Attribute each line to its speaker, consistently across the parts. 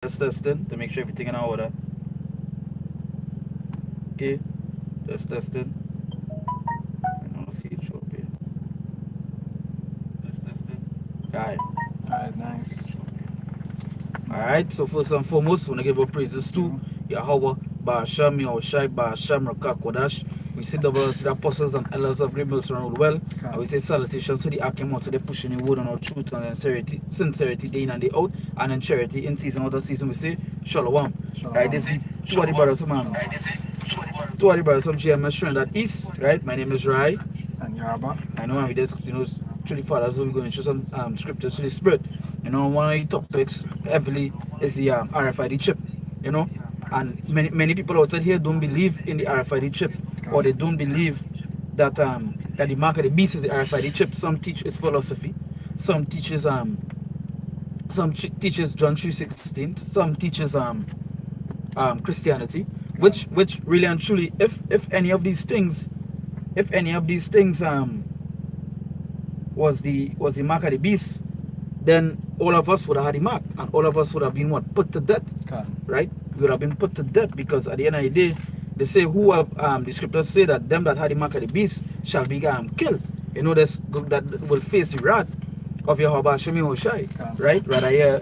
Speaker 1: Just testing to make sure everything in order. Okay, just testing. I don't see it show up here. Just testing. Alright.
Speaker 2: Alright, nice.
Speaker 1: Alright, so first and foremost, I want to give our praises to Yahweh, Ba'asham, Yahushai, Ba'asham, Rakak, Kodash. We see the apostles and elders of Great Milton Road well. And we say salutations to the Akim, to the pushing the word on our truth and sincerity day in and day out, and in charity in season, out of season. We say Shalom. Right, this is two of the brothers of man. Two of the brothers of GMS Strand at East. Right, my name is Rai.
Speaker 2: And Yaba.
Speaker 1: I know, and we just, through the fathers, we're going to show some scriptures to the spirit. One of the topics heavily is the RFID chip. And many people outside here don't believe in the RFID chip, or they don't believe that that the mark of the beast is the RFID chip. Some teach it's philosophy, some teaches John 3:16, some teaches Christianity, which really and truly, if any of these things was the mark of the beast, then all of us would have had the mark, and all of us would have been what? Put to death. Right? We would have been put to death, because at the end of the day, they say the scriptures say that them that had the mark of the beast shall be killed. That will face the wrath of Yahweh Hashem Yahushai. Right? Rather you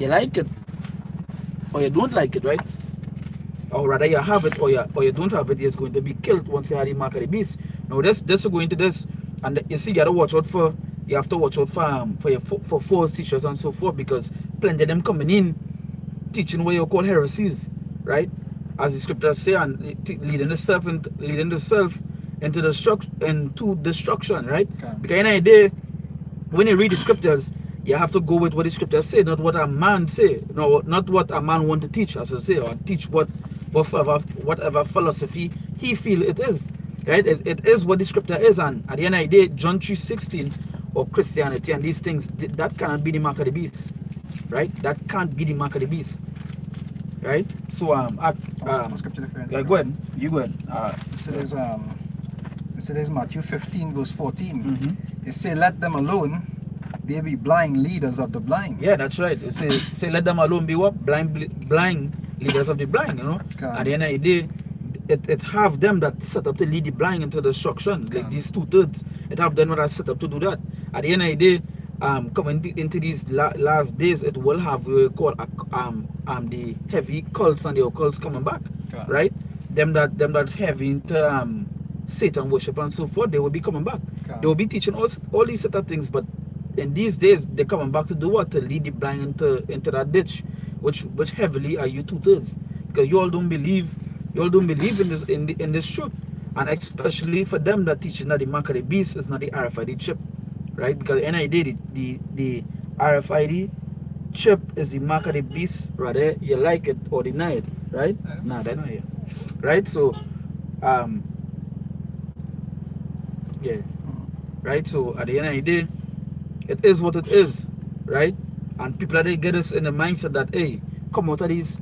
Speaker 1: like it or you don't like it, right? Or rather you have it or you don't have it, it's going to be killed once you have the mark of the beast. Now this is going to this, and you see, you have to watch out for for false teachers and so forth, because plenty of them coming in teaching what you call heresies, right? As the scriptures say, and leading the self into destruction, right? Because in a day, when you read the scriptures, you have to go with what the scriptures say, not what a man say, no, not what a man want to teach, as I say, or teach whatever philosophy he feel it is. Right? It is what the scripture is, and at the end of the day, John 3:16 or Christianity and these things, that cannot be the mark of the beast. Right? That can't be the mark of the beast. Right? So yeah, go ahead. You go ahead.
Speaker 2: This is Matthew 15 verse 14. It say, let them alone, they be blind leaders of the blind.
Speaker 1: Yeah, that's right. It say let them alone be what? Blind leaders of the blind, At the end of the day, it have them that set up to lead the blind into destruction, like these 2/3. It have them that are set up to do that. At the end of the day, coming into these last days, it will have called the heavy cults and the occults coming back, right? Them that heavy into Satan worship and so forth, they will be coming back. They will be teaching all these set of things, but in these days they're coming back to do what? To lead the blind into that ditch, which heavily are you 2/3, because you all don't believe in this truth, and especially for them that teaching that the mark of the beast is not the RFID chip, right? Because at the end of the day, the RFID chip is the mark of the beast, rather you like it or deny it, right? Nah, they're not here, right? So yeah, right? So at the end of the day, it is what it is, right? And people that they get us in the mindset that, hey, come out of these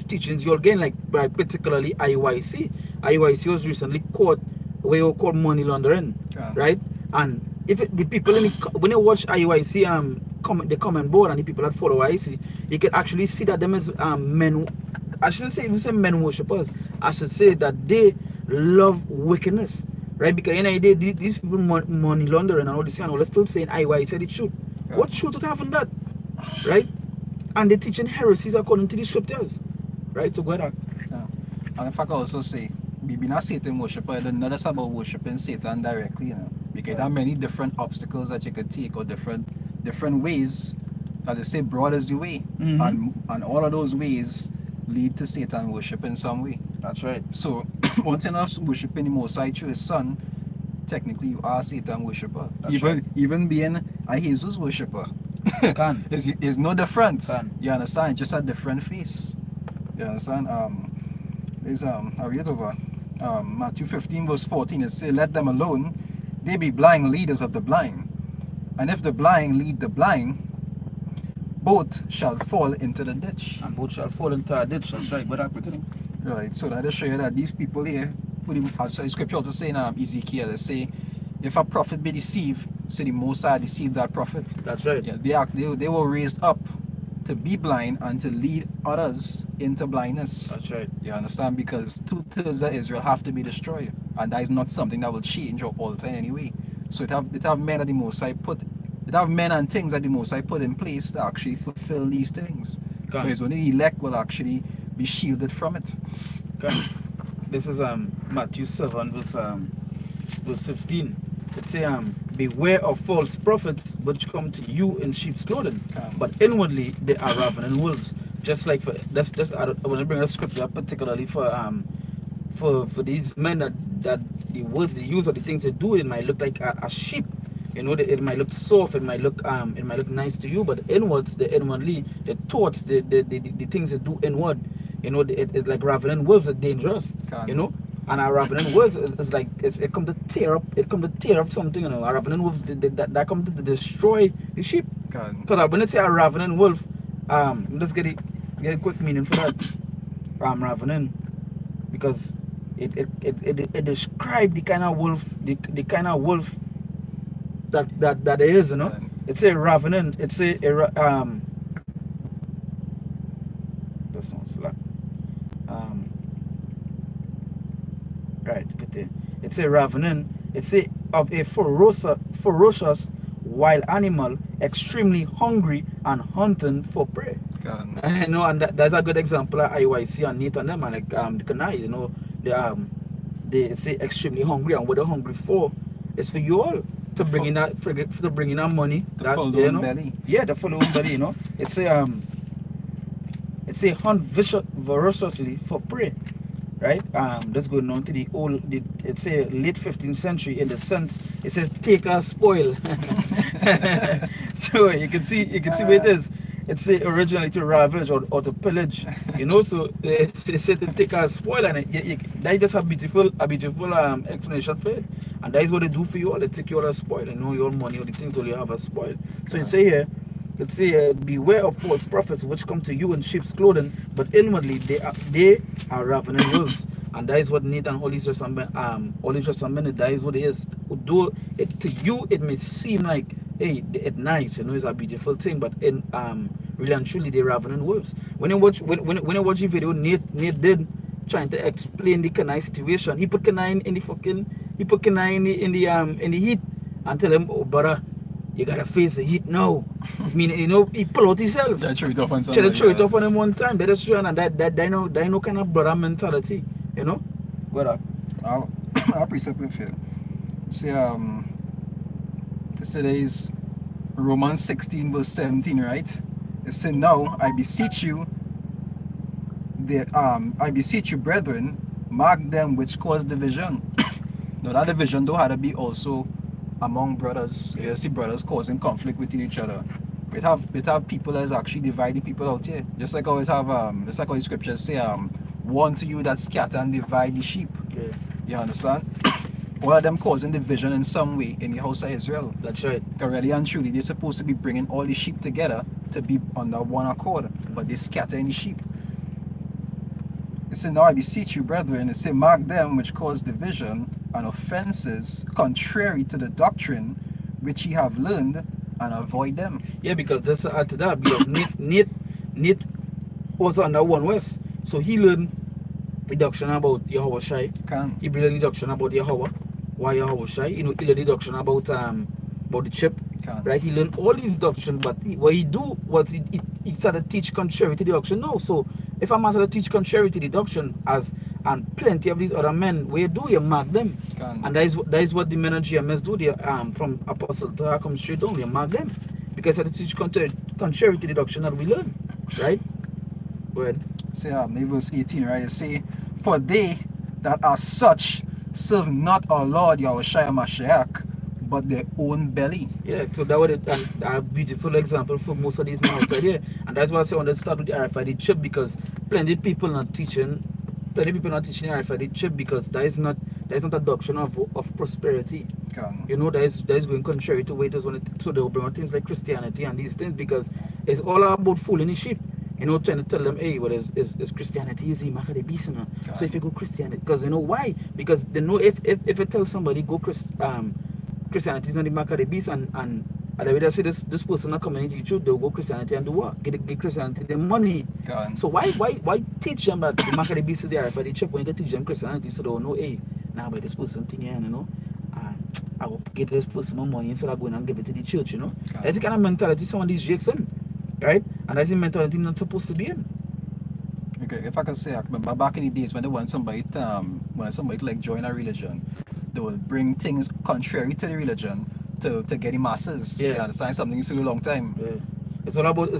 Speaker 1: teachings, you'll gain, like particularly IYC. IYC was recently caught what you call money laundering, right? And if the people when you watch IYC the comment board and the people that follow IYC, you can actually see that them as men. I shouldn't say even say men worshippers. I should say that they love wickedness, right? Because in a day, these people money laundering and all this, and all, they're still saying IYC the truth. What truth would have in that, right? And they're teaching heresies according to the scriptures, right? So go ahead.
Speaker 2: And if I can also say, being a Satan worshipper, I don't know that's about worshiping Satan directly, because there are many different obstacles that you could take, or different ways that they say broad is the way, and all of those ways lead to Satan worship in some way.
Speaker 1: That's right. So
Speaker 2: once you're not worshiping the Most High through His Son, technically you are a Satan worshipper. Even being a Jesus worshipper. Is no different. You understand? Just a different face. You understand? There's I read it over. Matthew 15 verse 14. It says, let them alone. They be blind leaders of the blind. And if the blind lead the blind, both shall fall into the ditch.
Speaker 1: And both shall fall into a ditch. That's right. But
Speaker 2: right. So that is show you that these people here, as scripture also say in Ezekiel, they say, if a prophet be deceived, So the Most High deceived that prophet.
Speaker 1: That's right.
Speaker 2: Yeah, they were raised up to be blind and to lead others into blindness.
Speaker 1: That's right.
Speaker 2: You understand? Because 2/3 of Israel have to be destroyed, and that is not something that will change or alter anyway. So it have men that the Most High it have men and things that the Most High put in place to actually fulfill these things. But it's only the elect will actually be shielded from it.
Speaker 1: This is Matthew 7 verse 15. It say beware of false prophets which come to you in sheep's clothing, but inwardly they are ravening wolves. Just like for that's I want to bring a scripture particularly for these men that the words they use or the things they do, it might look like a sheep. You know, it might look soft, it might look nice to you, but inwardly, the thoughts, the things they do inward, you know, it's like ravening wolves are dangerous. You know, and a ravening wolves is like it come to tear up something. You know, a ravening wolf that come to destroy the sheep. Because when I say a ravening wolf, let's get a quick meaning for that. Ravening, because it describes the kind of wolf, the kind of wolf that it is, you know. It's a ravening. It's a that sounds like right. Good thing. It's a ravening. It's a of a ferocious wild animal, extremely hungry and hunting for prey. You know, and that's a good example of IYC and Nathan them and like the Kanai, you know, they say extremely hungry, and what they're hungry for is for you all. To bring in that money,
Speaker 2: that
Speaker 1: you know,
Speaker 2: belly.
Speaker 1: Yeah, the full belly, you know. It's a hunt voraciously for prey, right? That's going on to it's a late 15th century in the sense it says take or spoil. So you can see where it is. It's originally to ravage or to pillage, you know. So it's said to take or spoil, and that just a beautiful explanation for it. And that is what they do for you all. They take you all as spoil, you know, your money or the things all you have as spoil. So it say here, beware of false prophets which come to you in sheep's clothing, but inwardly they are ravening wolves. And that is what Nathan Holy Testament, that is what it is. Though to you it may seem like, hey, it's nice, you know, it's a beautiful thing, but in really and truly they're ravening wolves. When you watch the video, Nate did trying to explain the Kanai situation. He put Kanai in the heat and tell him, oh brother, you gotta face the heat now. I mean, you know, he pull out himself.
Speaker 2: Try to throw it off on
Speaker 1: somebody. Try to throw it off on him one time. That is true, and that no kind of brother mentality, you know. Brother.
Speaker 2: I'll precept with you. See, there is Romans 16 verse 17, right? It said, now I beseech you, brethren, mark them which cause division. Now that division though had to be also among brothers. You see brothers causing conflict with each other. We have people that's actually dividing people out here. Just like always have just like how the scriptures say, one to you that scatter and divide the sheep.
Speaker 1: Okay.
Speaker 2: You understand? All of them causing division in some way in the house of Israel.
Speaker 1: That's right.
Speaker 2: Because really and truly, they're supposed to be bringing all the sheep together to be under one accord, but they scatter in the sheep. It said, now I beseech you, brethren, it said, mark them which cause division and offenses contrary to the doctrine which ye have learned, and avoid them.
Speaker 1: Yeah, because that's add to that, because Nate was under One West, so he learned reduction about Yahweh Shai. He learned reduction about Yahweh, why Yahweh Shai. You know, he learned reduction about the chip. Right? He learned all these doctrine, but what he do was he started to teach contrary to the doctrine. No, so if a man started to teach contrary to the doctrine, and plenty of these other men, where you mark them, and that is what the men of GMS do. They from Apostle to come straight down, you mark them, because they teach contrary to the doctrine that we learn, right? Go ahead.
Speaker 2: Say verse 18, right? It say, for they that are such serve not our Lord Yahweh Shai Mashiach, but their own belly.
Speaker 1: Yeah, so that was a beautiful example for most of these men out there. And that's why I say I want to start with the RFID chip, because plenty of people not teaching the RFID chip, because that is not a doctrine of prosperity. You know, that is going contrary to waiters when so they will bring out things like Christianity and these things, because it's all about fooling the sheep. You know, trying to tell them, hey, what is Christianity easy? So if you go Christianity, because you know why? Because they know if it tells somebody go Christianity is not the mark of the beast, and the way they say this person not coming into the truth, they'll go Christianity and do what? Get Christianity the money. So why teach them that the mark of the beast is there for the chip when you teach them Christianity so they'll know, hey, now by this person thing here, you know, I will get this person more money instead of going and give it to the church, you know. That's the kind of mentality some of these jakes in, right? And that's the mentality not supposed to be in.
Speaker 2: Okay, if I can say, I remember back in the days when they want somebody to like join a religion, they would bring things contrary to the religion to get the masses.
Speaker 1: Yeah,
Speaker 2: you understand? Something you see a long time.
Speaker 1: Yeah. It's all about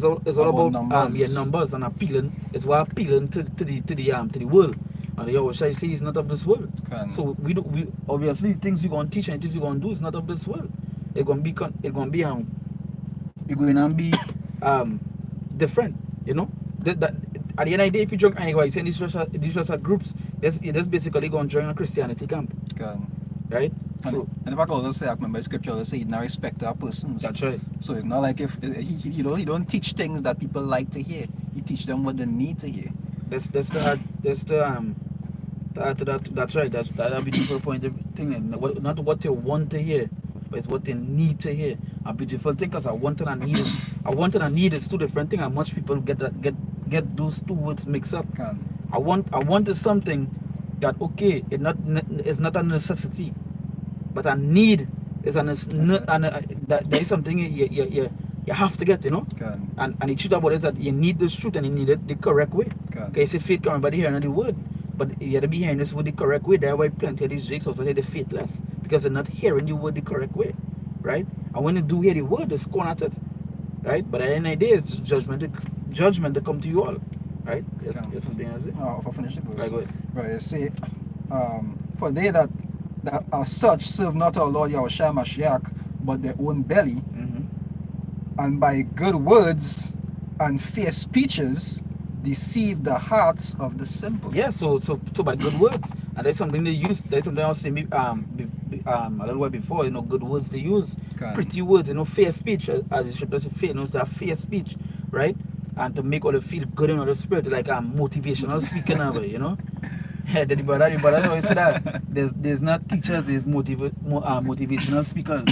Speaker 1: numbers. Numbers and appealing. It's what appealing to the world. And they always say it's not of this world. So we obviously things we're gonna teach and things we're gonna do is not of this world. It's gonna be different. You know that at the end of the day, if you join anyway, saying these just are groups, that's basically going to join a Christianity camp. Right?
Speaker 2: And if I can also say, I remember scripture also say, now respect our persons.
Speaker 1: That's right.
Speaker 2: So it's not like if he don't teach things that people like to hear. He teach them what they need to hear.
Speaker 1: That's right. That's a beautiful point of thing. Not what they want to hear, but it's what they need to hear. A beautiful thing, because I want and I need is two different things, and much people get those two words mixed up. I want is something that okay, it's not a necessity, but a need is that there is something you have to get, you know. And the truth about it is that you need this truth and you need it the correct way. Okay, you say faith coming by the hearing of the word, but you have to be hearing this word the correct way. That's why plenty of these jakes also say they're faithless, because they're not hearing the word the correct way, right? And when you do hear the word, they scorn at it, right? But at the end of the day, it's judgment to come to you all, right? Yes, something else.
Speaker 2: Oh, for finish it goes.
Speaker 1: Right, go ahead.
Speaker 2: Right, you see, for they that are such serve not our Lord Yahushua Mashiach, but their own belly, and by good words and fair speeches deceive the hearts of the simple.
Speaker 1: Yeah, so by good words, and there's something they use. There's something else a little while before. You know, good words they use, pretty words. You know, fair speech, as it should be fair. You know, that fair speech, right? And to make all feel good in the spirit, like motivational speaking of it, you know. Yeah, the brother always say that there's not teachers, there's motivational speakers,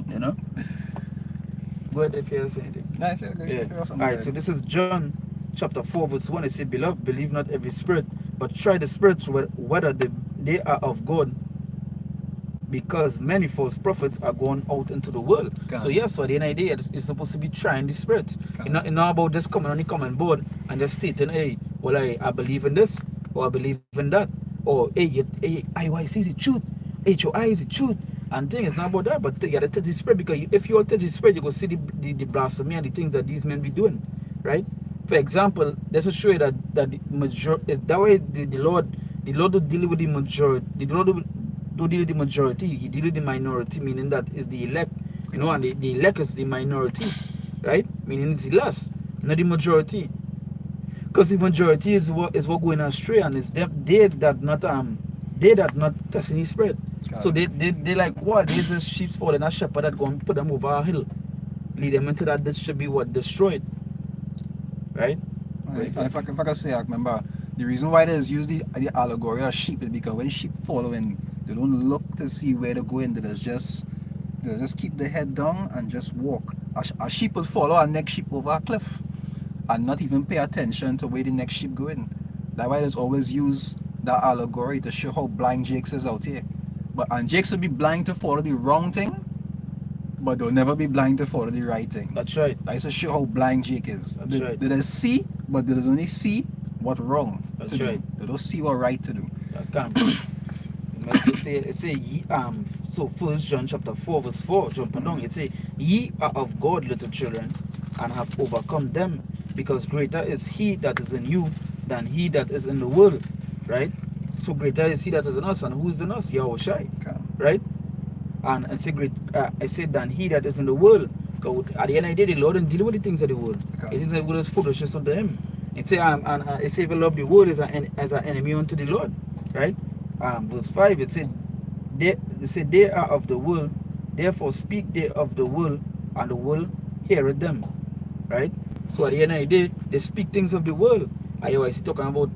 Speaker 1: you know. Go ahead if you have anything.
Speaker 2: Yeah.
Speaker 1: Alright, so this is John chapter 4 verse 1. It says, beloved, believe not every spirit, but try the spirits whether they are of God, because many false prophets are going out into the world. So yes, so at the end of the day, you're supposed to be trying the spirits. It's not about just coming on the common board and just stating, hey, well, I believe in this, or I believe in that, or hey, IYC is the truth, HOI is the truth, and thing. It's not about that, but you gotta touch the spirit, because if you all touch the spirit, you go see the blasphemy and the things that these men be doing, right? For example, let's just show you that the majority is that way. The Lord will deal with the majority. The Lord don't deal with the majority, he deal with the minority, meaning that is the elect, you know, and the elect is the minority, right? Meaning it's the less, not the majority. Because the majority is what going astray, and it's them they that not testing the spirit. So they like what? There's a sheep's falling, a shepherd that go and put them over a hill, lead them into that should be what? Destroyed. Right?
Speaker 2: If I can say, I remember the reason why there's used the allegory of sheep is because when sheep following, they don't look to see where they're going. They just keep their head down and just walk. A sheep will follow a next sheep over a cliff and not even pay attention to where the next sheep going. That's why there's always use that allegory to show how blind Jakes is out here. And Jakes will be blind to follow the wrong thing, but they'll never be blind to follow the right thing.
Speaker 1: That's right.
Speaker 2: That's to show how blind Jake is.
Speaker 1: That's right.
Speaker 2: They see, but they only see what wrong to do. They don't see what right to do.
Speaker 1: It say so 1 John chapter 4 verse 4, jumping down, it say, ye are of God, little children, and have overcome them, because greater is he that is in you than he that is in the world, right? So greater is he that is in us, and who is in us? Yahushua, right? And I say I said than he that is in the world. Because at the end of the day, the Lord didn't deal with the things of the world. It is the world is foolishness unto him. It say it say if you love the world as an enemy unto the Lord, right? Verse 5, it said they are of the world, therefore speak they of the world, and the world heareth them, right? So at the end of the day, they speak things of the world. I always talking about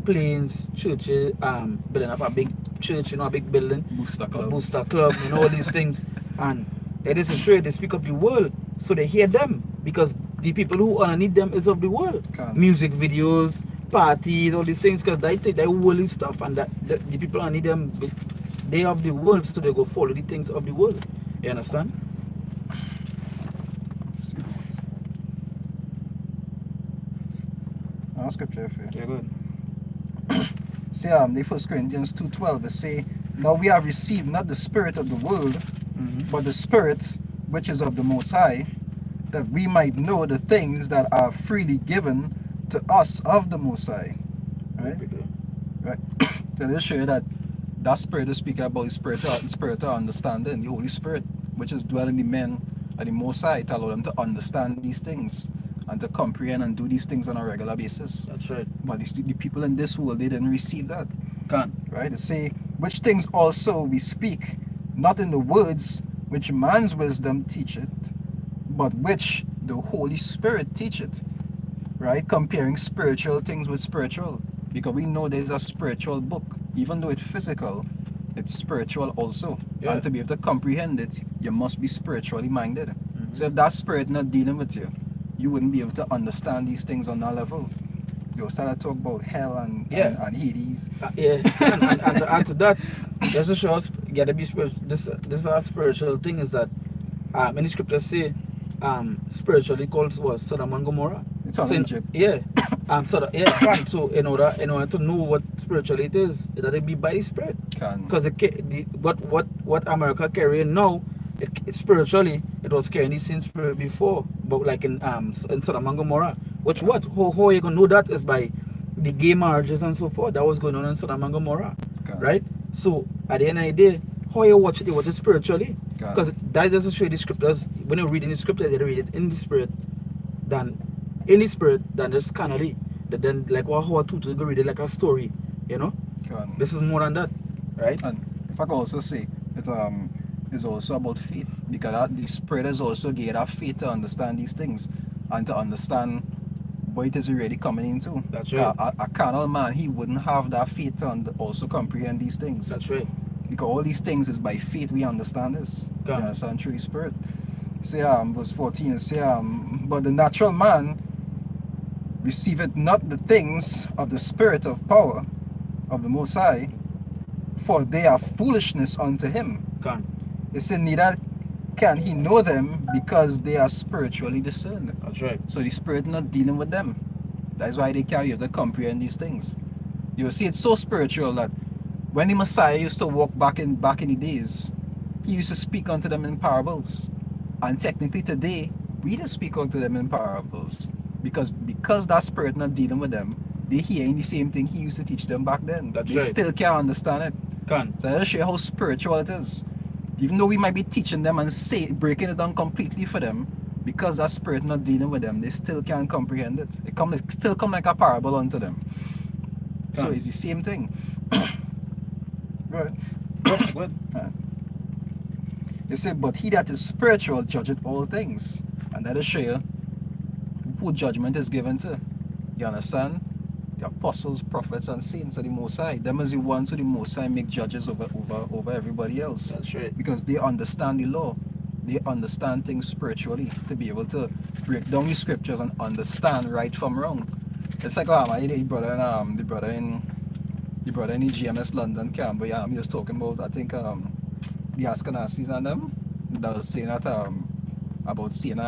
Speaker 1: planes, churches, building up a big church, you know, a big building,
Speaker 2: Booster
Speaker 1: a
Speaker 2: club.
Speaker 1: booster club, you know, all these things. And that is to show you they speak of the world. So they hear them because the people who underneath them is of the world. Music videos, parties, all these things, because they take that worldly stuff, and that the people underneath them, they of the world, so they go follow the things of the world. You understand?
Speaker 2: Scripture for you.
Speaker 1: Yeah, good.
Speaker 2: Say the 1 Corinthians 2:12 it say, now we have received not the spirit of the world, but the Spirit which is of the Most High, that we might know the things that are freely given to us of the Most High. Right? Right. So this show you that spirit is speaking about spiritual understanding, the Holy Spirit, which is dwelling in the men of the Most High, to allow them to understand these things and to comprehend and do these things on a regular basis.
Speaker 1: That's right.
Speaker 2: But the people in this world, they didn't receive that.
Speaker 1: Can't.
Speaker 2: Right? They say, which things also we speak, not in the words which man's wisdom teacheth, but which the Holy Spirit teacheth. Right? Comparing spiritual things with spiritual. Because we know there's a spiritual book. Even though it's physical, it's spiritual also.
Speaker 1: Yeah.
Speaker 2: And to be able to comprehend it, you must be spiritually minded. So if that spirit not dealing with you, you wouldn't be able to understand these things on that level. You'll start to talk about hell and Hades.
Speaker 1: And to add to that, just to show us, you gotta be spiritual. This is our spiritual thing is that many scriptures say spiritually called what? Sodom and Gomorrah.
Speaker 2: It's on Egypt.
Speaker 1: Yeah. Right. So in order to know what spiritually it is, that it be by the Spirit. Because what America carrying now, spiritually, it was carrying the same spirit before, but like in Sodom and Gomorrah. Which what? How you gonna know that is by the gay marriages and so forth that was going on in Sodom and Gomorrah, right? So at the end of the day, how you watch it spiritually, because that doesn't show you the scriptures. When you read in the scriptures, you read it in the spirit, than just carnally. Then like how to go read it like a story, you know. This is more than that, right?
Speaker 2: And if I can also say it is also about faith, because the spirit is also gave that faith to understand these things and to understand what it is really coming into.
Speaker 1: That's right.
Speaker 2: A carnal man, he wouldn't have that faith to also comprehend these things.
Speaker 1: That's right.
Speaker 2: Because all these things is by faith we understand this. You understand through the spirit. Say verse 14 say but the natural man receiveth not the things of the spirit of power of the Most High, for they are foolishness unto him. It said neither can he know them, because they are spiritually discerned.
Speaker 1: That's right.
Speaker 2: So the spirit not dealing with them. That's why they carry you to comprehend these things. You see, it's so spiritual that when the Messiah used to walk back in the days, he used to speak unto them in parables. And technically today, we just speak unto them in parables. Because that spirit not dealing with them, they hearing the same thing he used to teach them back then.
Speaker 1: That's
Speaker 2: they
Speaker 1: right.
Speaker 2: still can't understand it. So I'll show you how spiritual it is. Even though we might be teaching them and breaking it down completely for them, because that spirit not dealing with them, they still can't comprehend it. It still come like a parable unto them. So it's the same thing. Right.
Speaker 1: Good.
Speaker 2: They say, but he that is spiritual judgeth all things. And that is show you who judgment is given to. You understand? The apostles, prophets, and saints of the Most High. Them is the ones who the Most High make judges over everybody else.
Speaker 1: That's right.
Speaker 2: Because they understand the law. They understand things spiritually to be able to break down the scriptures and understand right from wrong. It's like the brother in the GMS London camp, but he was talking about, I think the Ashkenazis and them that was saying that about seeing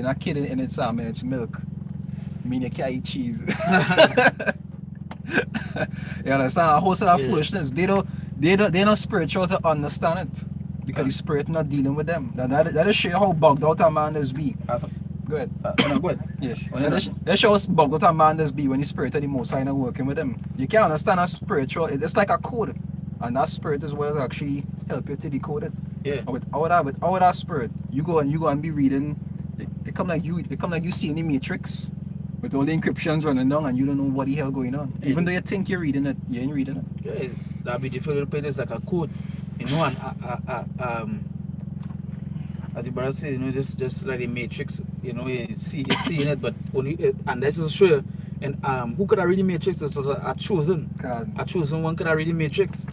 Speaker 2: a kid in its milk, mean you can't eat cheese. You understand? A whole set of foolishness. They're not spiritual to understand it, because the spirit not dealing with them. That is show you how bugged out a man is be. Go ahead.
Speaker 1: Go ahead.
Speaker 2: Yeah. That shows bugged out a man is be when the spirit of the Most High not working with them. You can't understand a spiritual. It's like a code, and that spirit is what will actually help you to decode it.
Speaker 1: Yeah.
Speaker 2: And with all that spirit, you go and be reading. It come like you see in the Matrix, with all the encryptions running down, and you don't know what the hell going on. Even though you think you're reading it, you ain't reading it.
Speaker 1: Yeah, that beautiful little place is like a code, you know, and as the brother said, you know, just like the Matrix, you know, you're seeing it, but only and that's just show you And who could have read the matrix? It was a chosen. A chosen one could have read the matrix.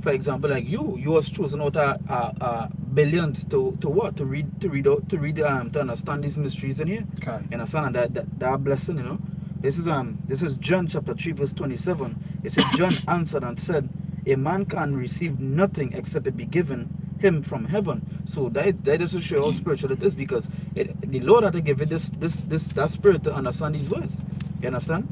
Speaker 1: For example, like you was chosen out of billions to what? To understand these mysteries in here.
Speaker 2: Okay.
Speaker 1: You understand? And that blessing, you know. This is John chapter 3 verse 27. It says, John answered and said, a man can receive nothing except it be given him from heaven. So that is to show how spiritual it is, because the Lord had to give it that spirit to understand these words. You understand?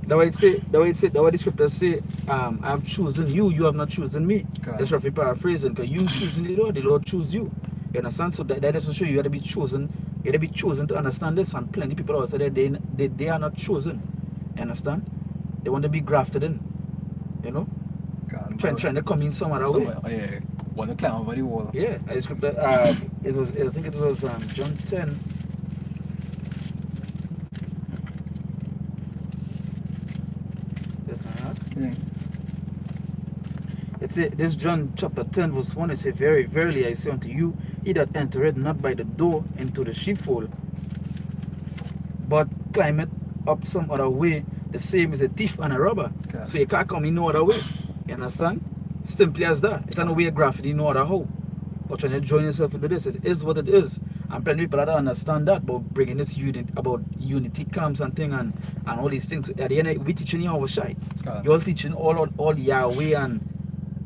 Speaker 1: The way the scriptures say, I have chosen you, you have not chosen me.
Speaker 2: Okay.
Speaker 1: That's roughly paraphrasing, because you choosing the Lord choose you. You understand? So that is to show you had to be chosen. You had to be chosen to understand this, and plenty of people outside there, they are not chosen. You understand? They want to be grafted in. You know? Trying to come in some other way.
Speaker 2: Oh, yeah. Want to climb over the wall.
Speaker 1: Yeah, I scripted. I think it was John 10.
Speaker 2: Yeah.
Speaker 1: This John chapter 10 verse 1, it says, very verily I say unto you, he that entereth not by the door into the sheepfold, but climbeth up some other way, the same is a thief and a robber.
Speaker 2: Okay.
Speaker 1: So you can't come in no other way. You understand? Simply as that. It's not a way of graffiti, no other how. But trying to join yourself into this, it is what it is. And plenty of people don't understand that, about bringing this unity camps and thing and all these things. At the end, we teaching you how to shine.
Speaker 2: Okay.
Speaker 1: You're teaching all Yahweh and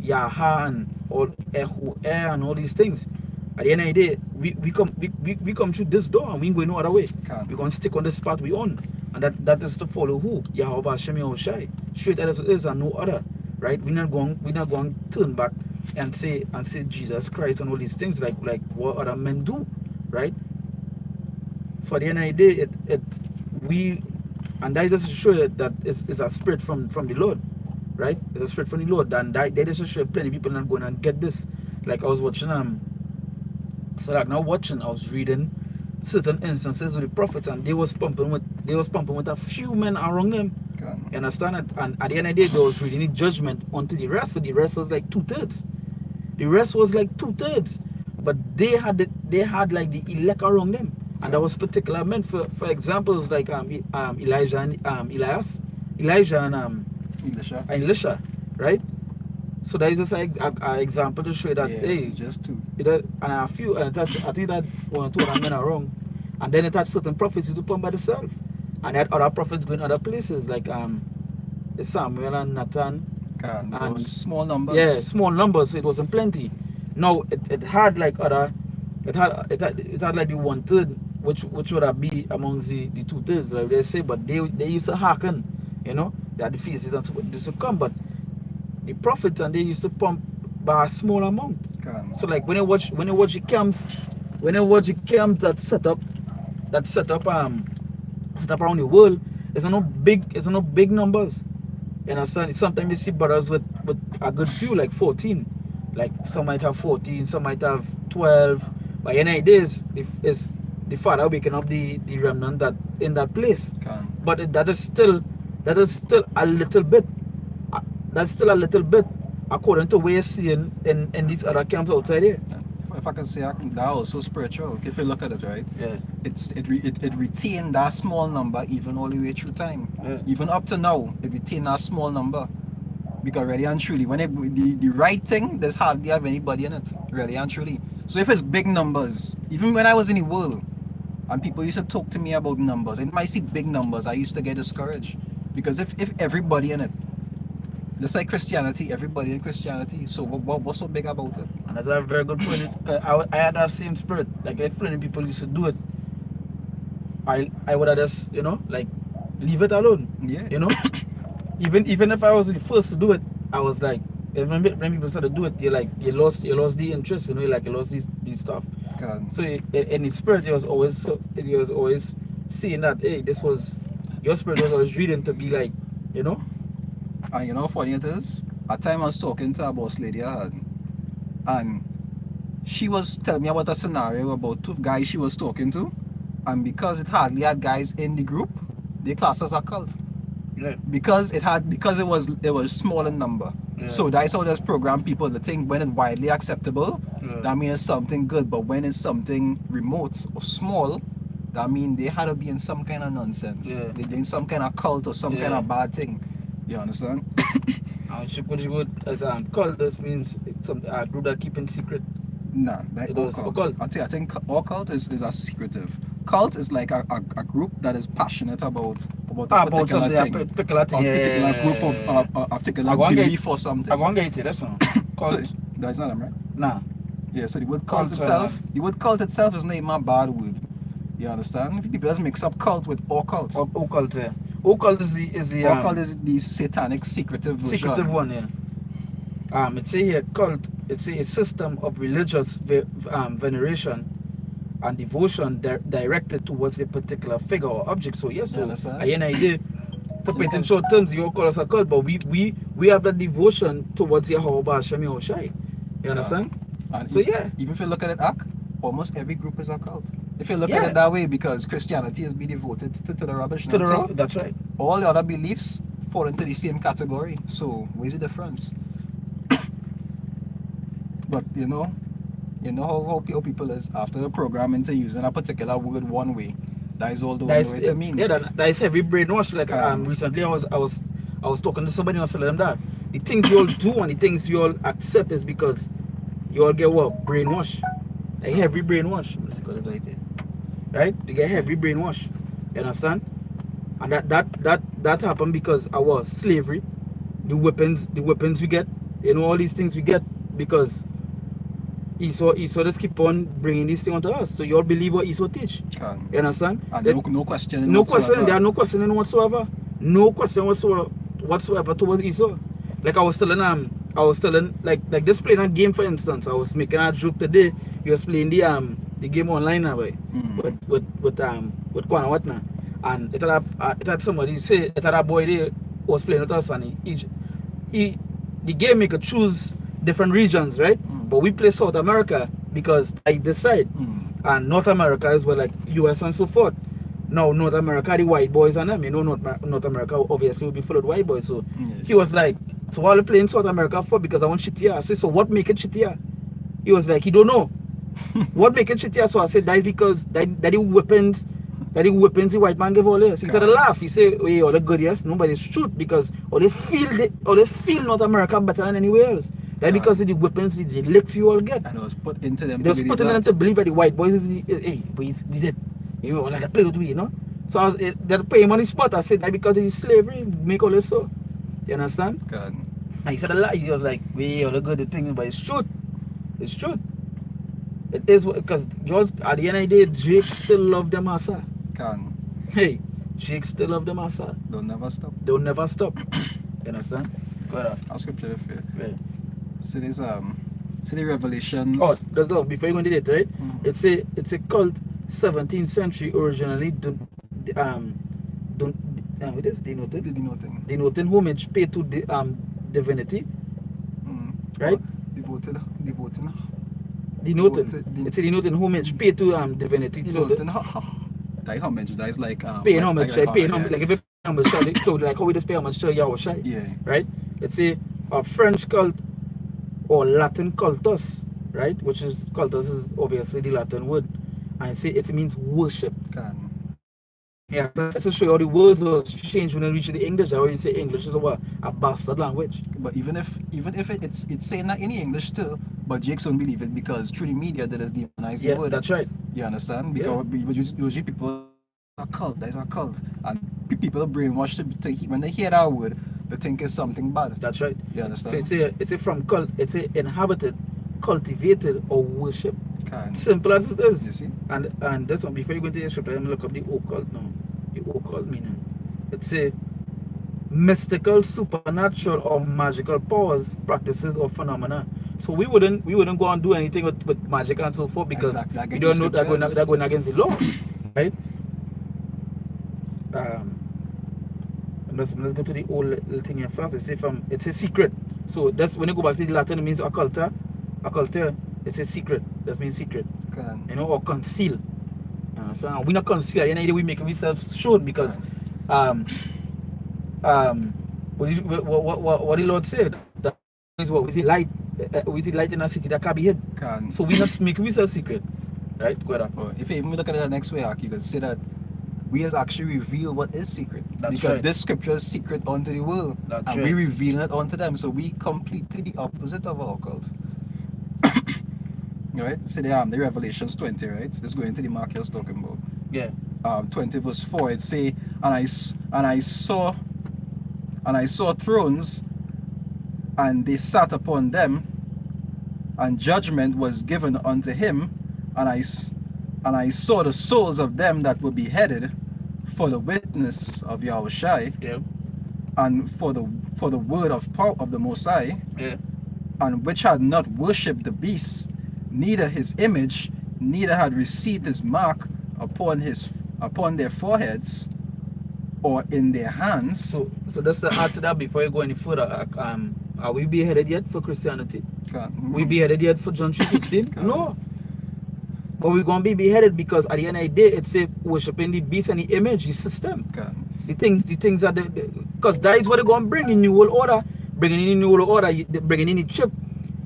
Speaker 1: Yaha and all Ehu and all these things. At the end of the day, we come through this door and we ain't going no other way.
Speaker 2: Okay.
Speaker 1: We're gonna stick on this path we on. And that is to follow who? Yahweh Hashem Yahushai. Straight as it is and no other. Right? We're not going to turn back and say Jesus Christ and all these things like what other men do. Right? So at the end of the day, and that is just to show you that it's a spirit from the Lord. Right? It's a spirit from the Lord. And that is to show you plenty of people not going to get this. Like I was watching I was reading certain instances with the prophets, and they was pumping with a few men around them.
Speaker 2: Okay.
Speaker 1: You understand it? And at the end of the day, they was reading the judgment onto the rest. So the rest was like 2/3. The rest was like 2/3. But they had like the elect around them. And that was particular men. For examples like Elijah and Elias. Elijah and Elisha, right? So that is just an example to show that hey,
Speaker 2: just two.
Speaker 1: And a few, I think that one or two other men are wrong. And then it had certain prophecies to come by themselves. And they had other prophets going other places, like Samuel and Nathan.
Speaker 2: And those small numbers.
Speaker 1: Yeah, small numbers, so it wasn't plenty. No, it had like other, it had like the 1/3, which would have be amongst the 2/3, like they say, but they used to hearken, you know, they had the feasts and so they used to come, but the prophets and they used to pump by a small amount. So like when you watch the camps, that set up around the world, it's not big numbers. You understand? Sometimes you see brothers with a good few, like 14. Like some might have 14, some might have 12. But in days, it's the Father waking up the remnant that in that place. But that is still a little bit. That's still a little bit according to what you're seeing in these other camps outside here.
Speaker 2: If I can say that also spiritual, if you look at it, right?
Speaker 1: Yeah.
Speaker 2: It retained that small number even all the way through time.
Speaker 1: Yeah.
Speaker 2: Even up to now, it retained that small number. Because really and truly, when the right thing, there's hardly have anybody in it. Really and truly. So if it's big numbers, even when I was in the world, and people used to talk to me about numbers, and I see big numbers, I used to get discouraged. Because if everybody in it, just like Christianity, everybody in Christianity, so what's so big about it?
Speaker 1: And that's a very good point. I had that same spirit. Like if plenty people used to do it, I would have just, like leave it alone.
Speaker 2: Yeah.
Speaker 1: Even if I was the first to do it, I was like, when people started to do it, you lost the interest, like you lost these stuff.
Speaker 2: God.
Speaker 1: So in the spirit, it was always seeing that, hey, your spirit was always reading to be like,
Speaker 2: And you know how funny it is? At time I was talking to a boss lady I had, and she was telling me about a scenario about 2 guys she was talking to, and because it hardly had guys in the group, they classed as a cult.
Speaker 1: Yeah.
Speaker 2: Because it was small in number.
Speaker 1: Yeah.
Speaker 2: So that's how there's program people to think when it's widely acceptable,
Speaker 1: Yeah.
Speaker 2: that means it's something good, but when it's something remote or small, that mean they had to be in some kind of nonsense.
Speaker 1: Yeah.
Speaker 2: They in some kind of cult or some kind of bad thing. You understand?
Speaker 1: What you could as cult, this means it's some group that keeping secret.
Speaker 2: Nah, like occult. I think occult is a secretive. Cult is like a group that is passionate about a particular thing.
Speaker 1: A particular thing.
Speaker 2: A particular group of a particular belief or something.
Speaker 1: I want to get it, that's all. Cult.
Speaker 2: So, that's not them, right?
Speaker 1: Nah.
Speaker 2: Yeah, so the word cult itself, is not even a bad word. You understand? People just mix up cult with occult.
Speaker 1: Occult, yeah. Occult is the
Speaker 2: occult is the satanic secretive version.
Speaker 1: Secretive one, yeah. It say here cult. It's a system of religious veneration and devotion directed towards a particular figure or object. So yes, so I have an idea. To put it in short terms, you call us a cult, but we have that devotion towards Yahweh Hashem Yahushai. You understand?
Speaker 2: And
Speaker 1: so yeah.
Speaker 2: Even if you look at it, almost every group is a cult. If you look at it that way, because Christianity has been devoted to the rubbish.
Speaker 1: That's right.
Speaker 2: All the other beliefs fall into the same category. So where's the difference? But you know how people is after the program into using a particular word one way. That is all the way to mean.
Speaker 1: Yeah, that is heavy brainwash. Like recently I was talking to somebody and I was telling them that the things you all do and the things you all accept is because you all get what? Brainwash. Like heavy brainwash. Let's call it like that. Right? They get heavy brainwash. You understand? And that happened because our slavery, the weapons we get, all these things we get because Esau just keep on bringing this thing onto us. So you all believe what Esau teach. You understand?
Speaker 2: And no question.
Speaker 1: No question. There are no questioning whatsoever. No question whatsoever towards Esau. Like I was telling like this playing a game, for instance. I was making a joke today. He was playing the game online now, right? With Kwana Watna. And it had somebody say it had a boy there who was playing with us, and the game maker choose different regions, right? But we play South America because I decide, and North America as well, like US and so forth. Now North America, the white boys and them, North America obviously will be full of white boys. So he was like, so why are you playing South America for? Because I want shit here. I said, so what make it shit here? He was like, he don't know. What make it shit here? So I said, that is because that the weapons the white man give all this. He said a laugh. He said, hey, all the good, yes, nobody's shoot because or they feel North America better than anywhere else. That because of the weapons, the licks you all get.
Speaker 2: And it was put into them.
Speaker 1: It was put in them to believe that the white boys is hey, he's it. Like they play with me, So I was that pay him on the spot. I said that because of slavery, make all this so. You understand?
Speaker 2: God.
Speaker 1: And he said a lie. He was like, hey, all the good thing, but it's true. It's true. It is because y'all at the end of the day, Jake still love the massa.
Speaker 2: Can.
Speaker 1: Hey, Jake still love the massa.
Speaker 2: Don't never stop.
Speaker 1: You understand? Go ahead.
Speaker 2: I'll scripture the fair.
Speaker 1: Right.
Speaker 2: So there's the Revelations.
Speaker 1: Oh, before you go into it, right? It's a cult 17th century originally denoting homage paid to the divinity. Right?
Speaker 2: Devoting.
Speaker 1: It's denoting homage paid to divinity. So
Speaker 2: that homage, that is like
Speaker 1: paying homage, like if you pay homage, so like how we just pay homage to Yahushai.
Speaker 2: Yeah.
Speaker 1: Right? It's a French cult or Latin cultus, right? Which is cultus is obviously the Latin word, and it means worship. Yeah, that's to show you how the words will change when they reach the English. I always say English is a bastard language.
Speaker 2: But even if it's saying that in English still, but Jakes don't believe it because through the media that has demonized the word.
Speaker 1: That's right.
Speaker 2: You understand? Because usually people are cult, there's a cult, and people are brainwashed to when they hear that word, they think it's something bad.
Speaker 1: That's right.
Speaker 2: You understand?
Speaker 1: So it's a from cult. It's a inhabited, cultivated, or worship. Simple as it is.
Speaker 2: You see?
Speaker 1: And that's one. Before you go into the script, I'm gonna look up the occult now. The occult meaning. It's a mystical, supernatural, or magical powers, practices, or phenomena. So we wouldn't go and do anything with magic and so forth because we don't know that they're going against the law, right? Let's go to the old little thing here first. It's a secret. So that's when you go back to the Latin, it means occulta. Occulta, it's a secret. That means secret. Or conceal. So we not conceal. We make ourselves shown because what the Lord said, that is what we see light. We see light in a city that can't be hid. So we not make ourselves secret. Right? Go ahead.
Speaker 2: If you even look at it the next way, you can say that we has actually revealed what is secret.
Speaker 1: That's
Speaker 2: because
Speaker 1: right.
Speaker 2: this scripture is secret unto the world.
Speaker 1: That's
Speaker 2: and
Speaker 1: right.
Speaker 2: we reveal it unto them. So we completely the opposite of our cult. Right? So the Revelations 20, right? Let's go into the mark I was talking about.
Speaker 1: Yeah.
Speaker 2: 20 verse 4, it say, and I saw thrones, and they sat upon them, and judgment was given unto him, and I saw the souls of them that were beheaded for the witness of Yahushai,
Speaker 1: Yeah.
Speaker 2: and for the word of power of the Most High,
Speaker 1: Yeah.
Speaker 2: and which had not worshipped the beast, neither his image, neither had received his mark upon their foreheads or in their hands.
Speaker 1: So just to add to that before you go any further, are we beheaded yet for Christianity? We beheaded yet for John 3:16? No. But we're gonna be beheaded because at the end of the day, it's a worshiping the beast and the image, the system. The things are because that is what they're gonna bring in new world order, bringing in new world order, bringing in the chip.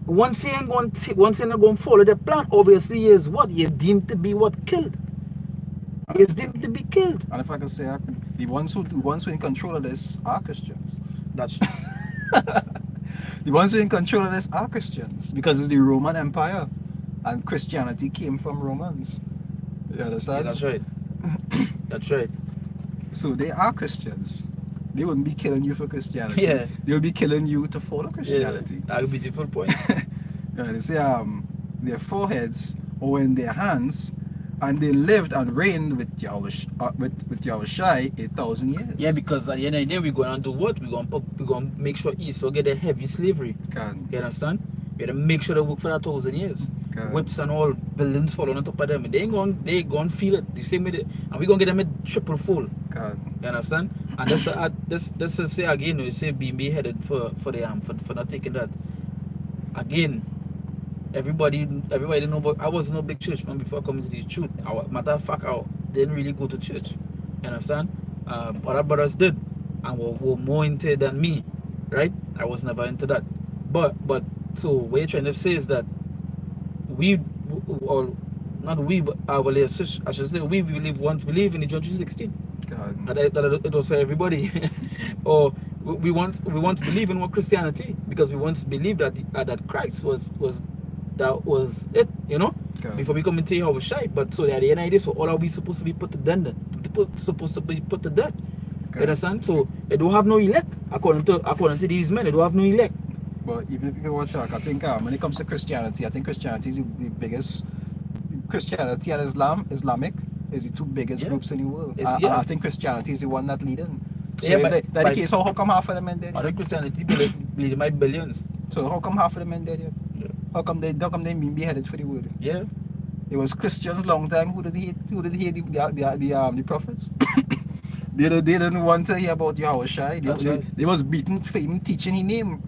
Speaker 1: Once you're going to follow the plan, obviously is what you're deemed to be killed. It's deemed to be killed.
Speaker 2: And if I can say, the ones who in control of this are Christians.
Speaker 1: That's
Speaker 2: the ones who in control of this are Christians, because it's the Roman Empire, and Christianity came from Romans. You understand?
Speaker 1: Yeah, that's right. That's right.
Speaker 2: So they are Christians. They wouldn't be killing you for Christianity.
Speaker 1: Yeah.
Speaker 2: They would be killing you to follow Christianity.
Speaker 1: Yeah, that's a beautiful point.
Speaker 2: They say their foreheads or in their hands, and they lived and reigned with Yahushai 1,000 years.
Speaker 1: Yeah, because at the end of the day, we're going to do what? We're going to make sure Esau get a heavy slavery. You understand? We got to make sure they work for that 1,000 years. Whips and all, buildings falling on top of them. They going to feel it the same way. And we're going to get them a triple full. You understand? And this to say again, we say being beheaded for not taking that. Again, everybody know, but I was no big church man before coming to the truth. Matter of fact, I didn't really go to church. You understand? Other brothers did, and were more into it than me, right? I was never into that. But so what you're trying to say is that we, or not we, but I should say we believe in the John 3:16. That it was for everybody. Or we want to believe in what Christianity, because we want to believe that that Christ was it, you know, before we come into Yahushai. But so at the end of the day, so all are we supposed to be put to death? You understand? So they don't have no elect according to these men. They don't have no elect.
Speaker 2: But even if you watch, I think when it comes to Christianity, I think Christianity is the biggest. Christianity and Islamic is the two biggest groups in the world. I think Christianity is the one that leading. So
Speaker 1: yeah,
Speaker 2: that's the case, how come half of them men dead?
Speaker 1: I think Christianity believe my billions.
Speaker 2: So how come half of them men dead yet? Yeah. How come they been beheaded for the word?
Speaker 1: Yeah.
Speaker 2: It was Christians long time who did hate the prophets. they didn't want to hear about Yahushai. They was beaten for even teaching his name.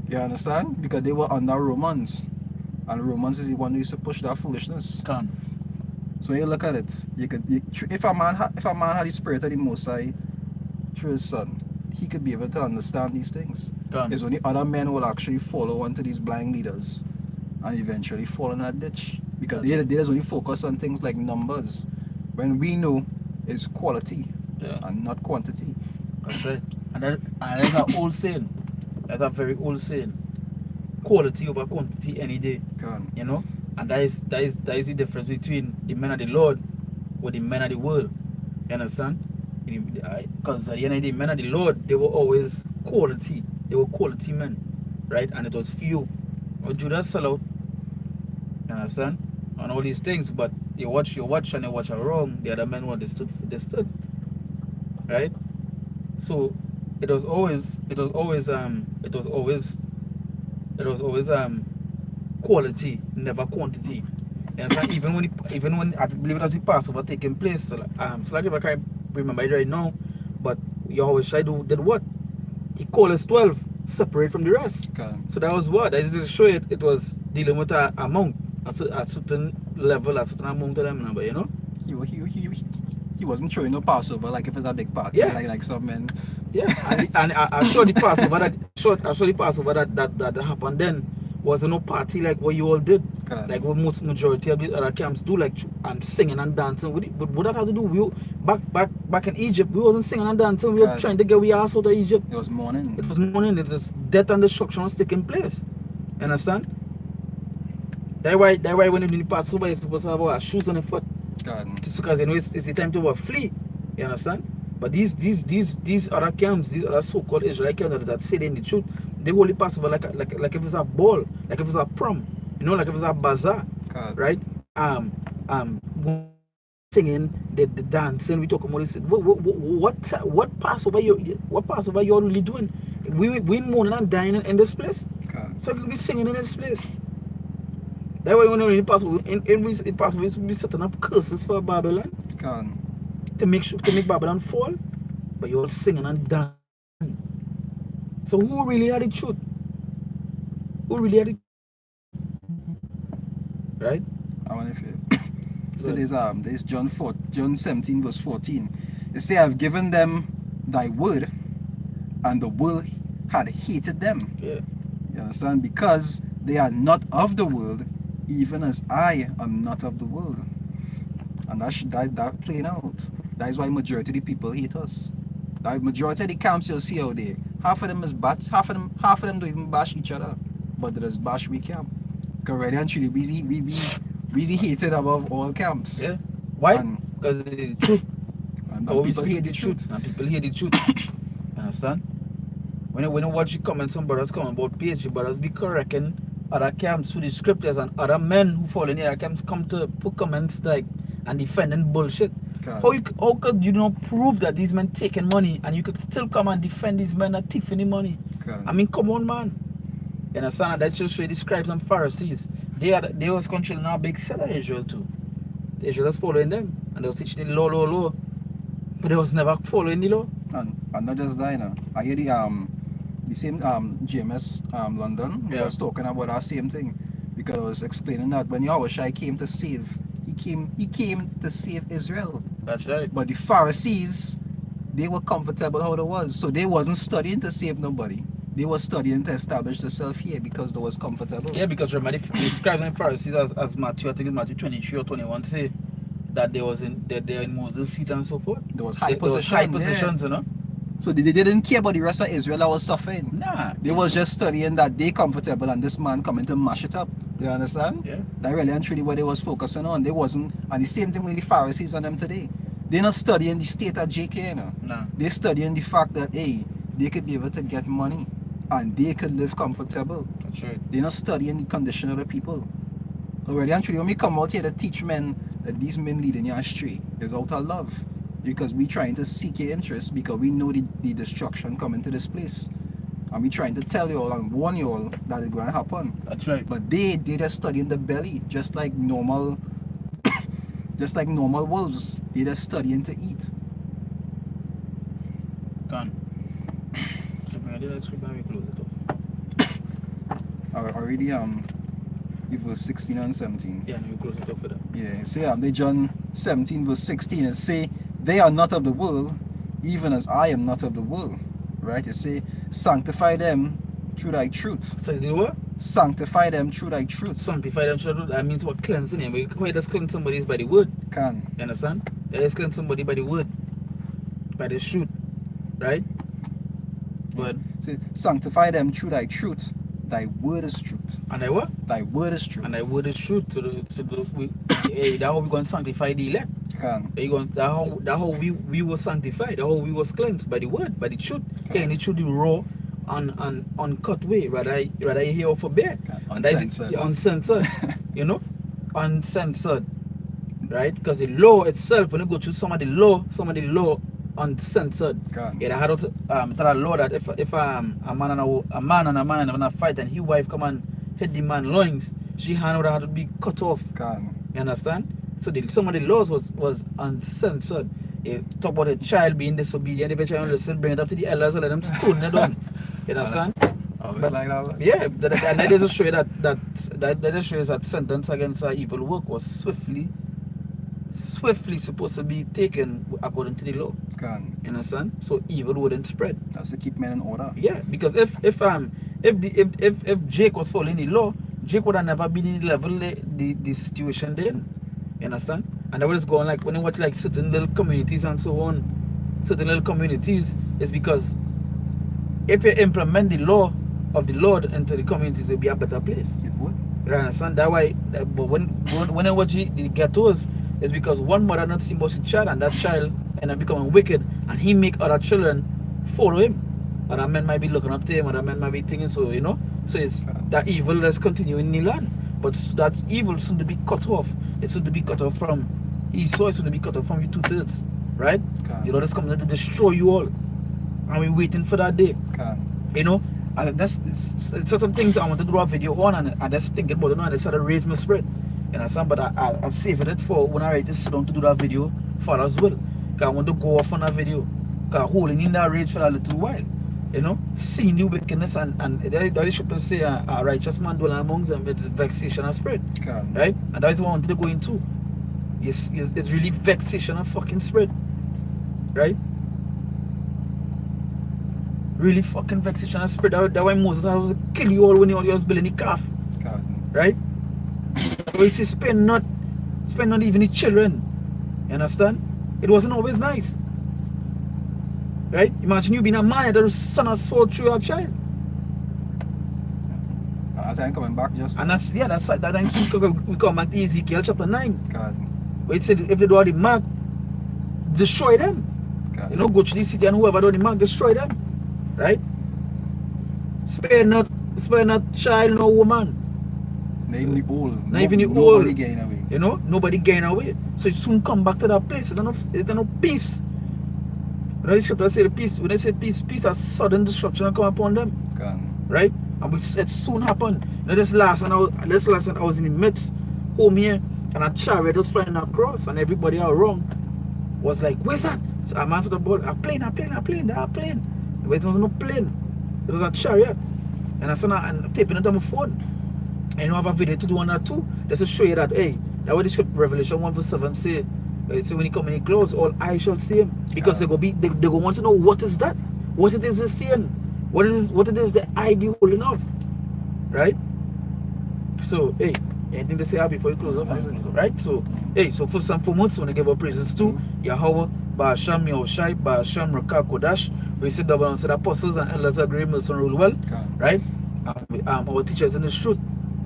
Speaker 2: You understand? Because they were under Romans. And Romans is the one who used to push that foolishness. So you look at it. If a man had the spirit of the Most High through his son, he could be able to understand these things. It's only other men will actually follow onto these blind leaders and eventually fall in that ditch. Because they just only focus on things like numbers, when we know it's quality and not quantity.
Speaker 1: That's right. And that's an old saying. That's a very old saying. Quality over quantity any day. You know? And that is the difference between the men of the Lord with the men of the world. You understand? Because at the end of the day, men of the Lord, they were always quality. They were quality men. Right? And it was few. Or Judas sell out. You understand? And all these things, but you watch and you watch wrong, the other men what they stood. Right? So it was always quality, never quantity. And even when I believe it was the Passover taking place, so like if I can't remember it right now, but Yahushai did what? He called us 12, separate from the rest. So that was what? That is to show it was dealing with a amount, a certain level, a certain amount of them number, you know?
Speaker 2: He wasn't throwing no Passover like if it's a big party, like some men.
Speaker 1: Yeah, and I saw the Passover that happened then was no party like what you all did. Like what most majority of the other camps do, like singing and dancing with it. But what that had to do, back in Egypt, we wasn't singing and dancing. We were trying to get we ass out of Egypt.
Speaker 2: It was mourning.
Speaker 1: It was mourning. It was death and destruction was taking place. You understand? That's why when you pass over, you're supposed to have our shoes on the foot. Just because it's the time to flee. You understand? But these other camps, these other so-called Israelite camps that say they in the truth, they only pass over like if it's a ball, like if it's a prom, like if it's a bazaar, right? Singing, the dancing, we talk about this. What Passover you are really doing? We mourning and dying in this place. So you be singing in this place. That way when you Passover, in Passover, we be setting up curses for Babylon. To make Babylon fall, but you're all singing and dancing. So who really had the truth? Who really had it? Right?
Speaker 2: I wonder if it. So there's John 17 verse 14. It say, I've given them thy word, and the world had hated them.
Speaker 1: Yeah.
Speaker 2: You understand? Because they are not of the world, even as I am not of the world. And that playing out. That is why majority of the people hate us. The majority of the camps you'll see out there, half of them don't even bash each other, but they just bash we camp. Because really and truly, we hated above all camps.
Speaker 1: Yeah. Why? Because the truth.
Speaker 2: And people hate the truth.
Speaker 1: And people hate the truth. You understand? When you watch the comments, some brothers come about PhD, brothers be correcting other camps through the scriptures, and other men who fall in the other camps come to put comments like and defending bullshit. How could you not prove that these men taking money and you could still come and defend these men that thieving the money? I mean, come on, man. You understand? That just show you the scribes and Pharisees. They was controlling our big set of Israel too. The Israel was following them, and they was teaching the law, but they was never following the law.
Speaker 2: And not just that, you know. I hear the same JMS London was talking about that same thing, because I was explaining that when Yahushua came to save, he came to save Israel.
Speaker 1: That's right.
Speaker 2: But the Pharisees, they were comfortable how it was, so they wasn't studying to save nobody. They were studying to establish themselves here because they was comfortable.
Speaker 1: Yeah, because remember the scribes and Pharisees, as Matthew, I think it's Matthew 23 or 21 say that they're in Moses' seat and so forth.
Speaker 2: There was high positions,
Speaker 1: you know.
Speaker 2: So they didn't care about the rest of Israel that was suffering.
Speaker 1: Nah.
Speaker 2: They was just studying that they comfortable and this man coming to mash it up. You understand?
Speaker 1: Yeah.
Speaker 2: That really and truly what they was focusing on. They wasn't, and the same thing with the Pharisees and them today. They're not studying the state of JK, you know.
Speaker 1: Nah.
Speaker 2: They're studying the fact that, hey, they could be able to get money and they could live comfortable.
Speaker 1: That's right.
Speaker 2: They're not studying the condition of the people. Already and truly, when we come out here to teach men that these men leading you astray, it's out of love. Because we trying to seek your interest, because we know the destruction coming to this place. And we trying to tell you all and warn you all that it's going to happen.
Speaker 1: That's right.
Speaker 2: But they just studying the belly, just like normal wolves. They just studying to eat.
Speaker 1: Gone.
Speaker 2: Already verse 16 and 17.
Speaker 1: Yeah, we close it off for that.
Speaker 2: Yeah, say they John 17 verse 16 and say, they are not of the world, even as I am not of the world. Right? It say, sanctify them through thy truth.
Speaker 1: So you what?
Speaker 2: Sanctify them through thy truth.
Speaker 1: Sanctify them through thy truth. That means what? Cleansing them. Why does cleanse somebody is by the word?
Speaker 2: You
Speaker 1: understand? It is cleanse somebody by the word, by the truth, right? But
Speaker 2: say, sanctify them through thy truth. Thy word is truth.
Speaker 1: And thy what?
Speaker 2: Thy word is truth.
Speaker 1: And thy word is truth. That's how we going to sanctify the elect. That's how we were sanctified. That's how we was cleansed by the word, by the truth. And it should be raw and uncut way. Rather you hear for bear.
Speaker 2: Uncensored.
Speaker 1: Uncensored. You know? Uncensored. Right? Because the law itself, when you go through some of the law uncensored. Yeah, I had to tell a law that if a man and a man in a fight and his wife come and hit the man loins, she hand would have to be cut off. You understand? So some of the laws was uncensored. You talk about a child being disobedient, if a child listen, bring it up to the elders and let them stone it down. You understand?
Speaker 2: But, like that.
Speaker 1: Yeah, and that just show you that just shows that sentence against evil work was swiftly supposed to be taken according to the law. You understand? So evil wouldn't spread.
Speaker 2: That's to keep men in order.
Speaker 1: Yeah, because if Jake was following the law, Jake would have never been in the level the situation then. You understand? And that was going like when you watch like certain little communities and so on, certain little communities, is because if you implement the law of the Lord into the communities, it'll be a better place.
Speaker 2: It would.
Speaker 1: You understand? That why, but when I watch the ghettos, it's because one mother not see much child, and that child end up becoming wicked, and he make other children follow him. Other men might be looking up to him, other men might be thinking so, you know. So it's that evil that's continuing in the land. But that evil soon to be cut off. It's soon to be cut off from Esau, it's soon to be cut off from you 2/3. Right? You know, that's coming to destroy you all. And we're waiting for that day. You know? That's certain things I want to do a video on, and I just thinking about it now, and I started to raise my spirit. You understand? But I saving it for when I ready to sit down to do that video for as well. Because I want to go off on that video. Because holding in that rage for a little while. You know, seeing the wickedness, and that scripture say a righteous man dwelling among them with vexation of spirit. Right? And that is what I wanted to go into. Yes, it's really vexation of fucking spirit. Right? Really fucking vexation of spirit. That why Moses was to kill you all when you was building the calf. Right? But you see, spend not even the children. You understand? It wasn't always nice. Right? Imagine you being a man that was son of soul through your child.
Speaker 2: I'm coming back just.
Speaker 1: And that's that time we come back to Ezekiel chapter 9. Where it said if they do the mark, destroy them. You know, go to the city and whoever do the mark, destroy them. Right? Spare not child nor woman.
Speaker 2: Not even the old.
Speaker 1: Not even the old.
Speaker 2: Nobody gain away.
Speaker 1: You know, nobody gain away. So it soon come back to that place. It's no peace. You know, the scripture say the peace. When they say peace has sudden destruction and come upon them. Right? And it soon happen. You know, this last night I was in the midst home here, and a chariot was flying across, and everybody around was like, where's that? So I answered the board, a plane. But it was no plane. It was a chariot. And I said, I'm taping it on my phone. And you have a video to do on that too. Just to show you that, hey, that what the script Revelation 1:7 say. So when he come in the clouds, all eyes shall see him. Because they go want to know what is that? What it is he's seeing. What it is the eye be holding of. Right? So, hey, anything to say before you close up? Right? So, hey, so for some months when I give our praises to Yahweh, Ba'asham Yahushai, Ba'asham Rakah Kodash, we sit down and said apostles and elders agree, Milson rule well. Right? Our teachers in the truth.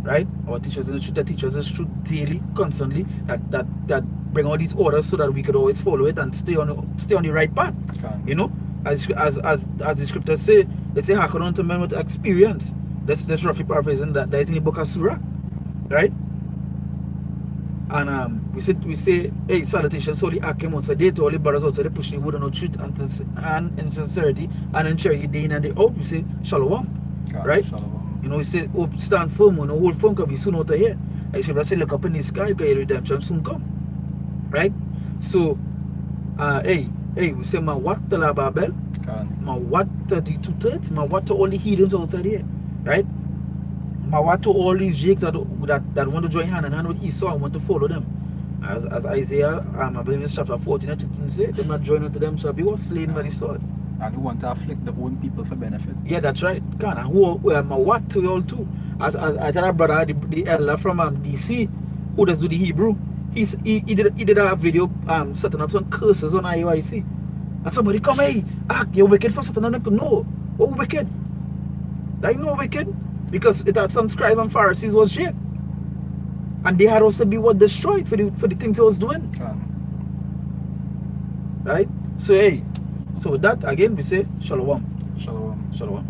Speaker 1: Right? Our teachers in the truth, that teach us the truth daily, constantly, that bring all these orders so that we could always follow it and stay on the right path. You know, as the scriptures say, they say hearken unto men with experience. That's roughly paraphrasing that is in the book of Surah. Right? And we say, hey, salutations solely Akim once a day to all the brothers outside, they pushing the word on truth and in sincerity and in charity day in and day out. We say Shalom. Right? Shalom. You know, we say, oh, stand firm, you know, hold firm, because we soon out of here. I say, look up in the sky, because your redemption soon come. Right? So, hey, we say, ma what to la Babel? Ma what to the 2/3? Ma what to all the heathens outside here? Right? Ma what to all these jakes that want to join hand in hand with Esau and want to follow them? As Isaiah, I believe it's chapter 14 and 15 say, them not join unto them shall be what? Slain by the sword.
Speaker 2: And who want to afflict the own people for benefit.
Speaker 1: Yeah, that's right. And who am what to you all too? As I tell our brother, the elder from DC, who does do the Hebrew, he did a video setting up some curses on IUIC. And somebody come, hey, you're wicked for setting up. No, what wicked? Like no wicked? Because it had some scribes and Pharisees was shit. And they had also be what destroyed for the things they was doing. Right? So hey. So with that, again, we say Shalom.
Speaker 2: Shalom.
Speaker 1: Shalom.